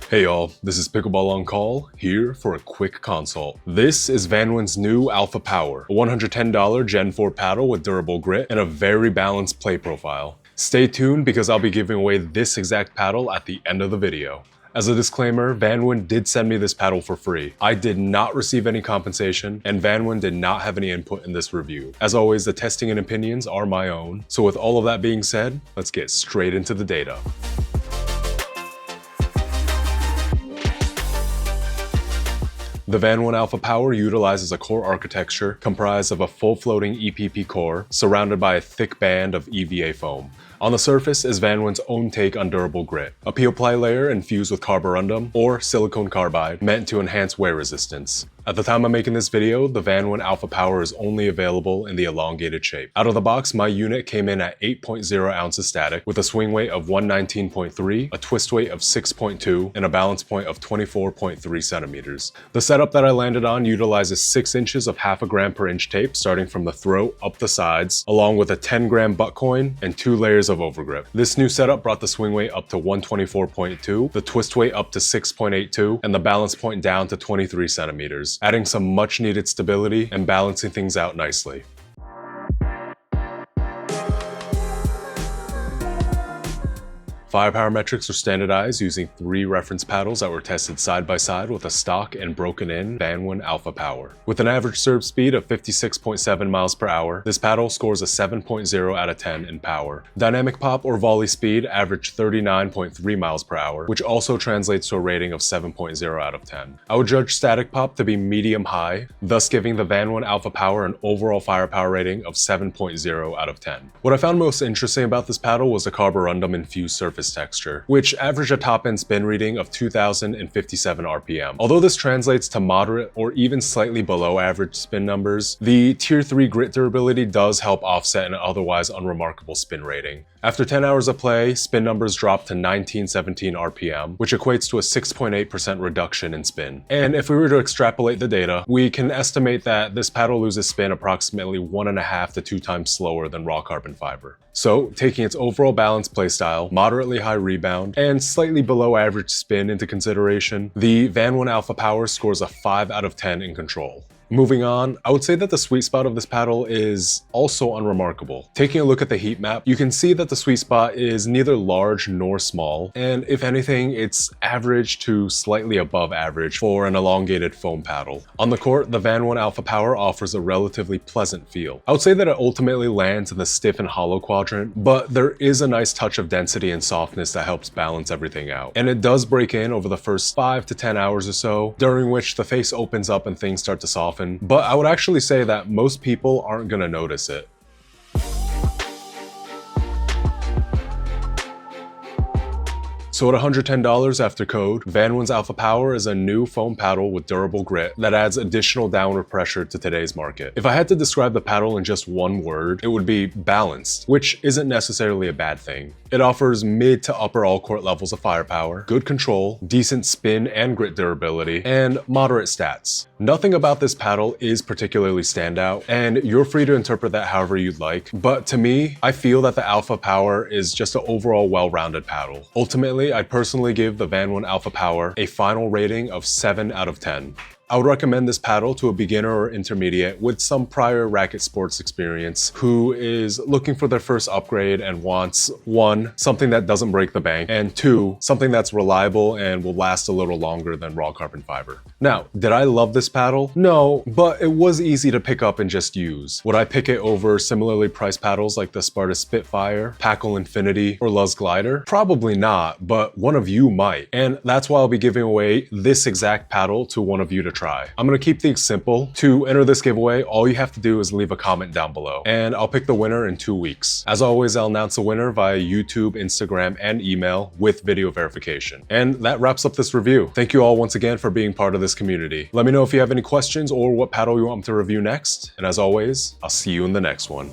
Hey y'all, this is Pickleball on Call, here for a quick consult. This is VanWin's new Alpha Power, a $110 Gen 4 paddle with durable grit and a very balanced play profile. Stay tuned because I'll be giving away this exact paddle at the end of the video. As a disclaimer, VanWin did send me this paddle for free. I did not receive any compensation, and VanWin did not have any input in this review. As always, the testing and opinions are my own. So with all of that being said, let's get straight into the data. The VanWin Alpha Power utilizes a core architecture comprised of a full floating EPP core surrounded by a thick band of EVA foam. On the surface is VanWin's own take on durable grit, a peel-ply layer infused with carborundum or silicone carbide meant to enhance wear resistance. At the time I'm making this video, the VanWin Alpha Power is only available in the elongated shape. Out of the box, my unit came in at 8.0 ounces static with a swing weight of 119.3, a twist weight of 6.2, and a balance point of 24.3 centimeters. The setup that I landed on utilizes 6 inches of 0.5 gram per inch tape starting from the throat up the sides, along with a 10 gram butt coin and 2 layers of overgrip. This new setup brought the swing weight up to 124.2, the twist weight up to 6.82, and the balance point down to 23 centimeters. Adding some much needed stability and balancing things out nicely. Firepower metrics are standardized using 3 reference paddles that were tested side by side with a stock and broken in VanWin Alpha Power. With an average serve speed of 56.7 miles per hour, this paddle scores a 7.0 out of 10 in power. Dynamic pop or volley speed averaged 39.3 miles per hour, which also translates to a rating of 7.0 out of 10. I would judge static pop to be medium high, thus giving the VanWin Alpha Power an overall firepower rating of 7.0 out of 10. What I found most interesting about this paddle was the carborundum infused surface texture, which averaged a top-end spin reading of 2,057 RPM. Although this translates to moderate or even slightly below average spin numbers, the Tier 3 grit durability does help offset an otherwise unremarkable spin rating. After 10 hours of play, spin numbers dropped to 1917 RPM, which equates to a 6.8% reduction in spin. And if we were to extrapolate the data, we can estimate that this paddle loses spin approximately 1.5 to 2 times slower than raw carbon fiber. So, taking its overall balanced playstyle, moderately high rebound, and slightly below average spin into consideration, the VanWin Alpha Power scores a 5 out of 10 in control. Moving on, I would say that the sweet spot of this paddle is also unremarkable. Taking a look at the heat map, you can see that the sweet spot is neither large nor small, and if anything, it's average to slightly above average for an elongated foam paddle. On the court, the VanWin Alpha Power offers a relatively pleasant feel. I would say that it ultimately lands in the stiff and hollow quadrant, but there is a nice touch of density and softness that helps balance everything out. And it does break in over the first 5 to 10 hours or so, during which the face opens up and things start to soften. But I would actually say that most people aren't going to notice it. So at $110 after code, VanWin's Alpha Power is a new foam paddle with durable grit that adds additional downward pressure to today's market. If I had to describe the paddle in just one word, it would be balanced, which isn't necessarily a bad thing. It offers mid to upper all court levels of firepower, good control, decent spin and grit durability, and moderate stats. Nothing about this paddle is particularly standout, and you're free to interpret that however you'd like, but to me, I feel that the Alpha Power is just an overall well-rounded paddle. Ultimately, I'd personally give the VanWin Alpha Power a final rating of 7 out of 10. I would recommend this paddle to a beginner or intermediate with some prior racket sports experience who is looking for their first upgrade and wants 1, something that doesn't break the bank, and 2, something that's reliable and will last a little longer than raw carbon fiber. Now, did I love this paddle? No, but it was easy to pick up and just use. Would I pick it over similarly priced paddles like the Sparta Spitfire, Packle Infinity, or Luz Glider? Probably not, but one of you might. And that's why I'll be giving away this exact paddle to one of you to try. I'm gonna keep things simple. To enter this giveaway, all you have to do is leave a comment down below, and I'll pick the winner in 2 weeks. As always, I'll announce the winner via YouTube, Instagram, and email with video verification. And that wraps up this review. Thank you all once again for being part of this community. Let me know if you have any questions or what paddle you want me to review next. And as always, I'll see you in the next one.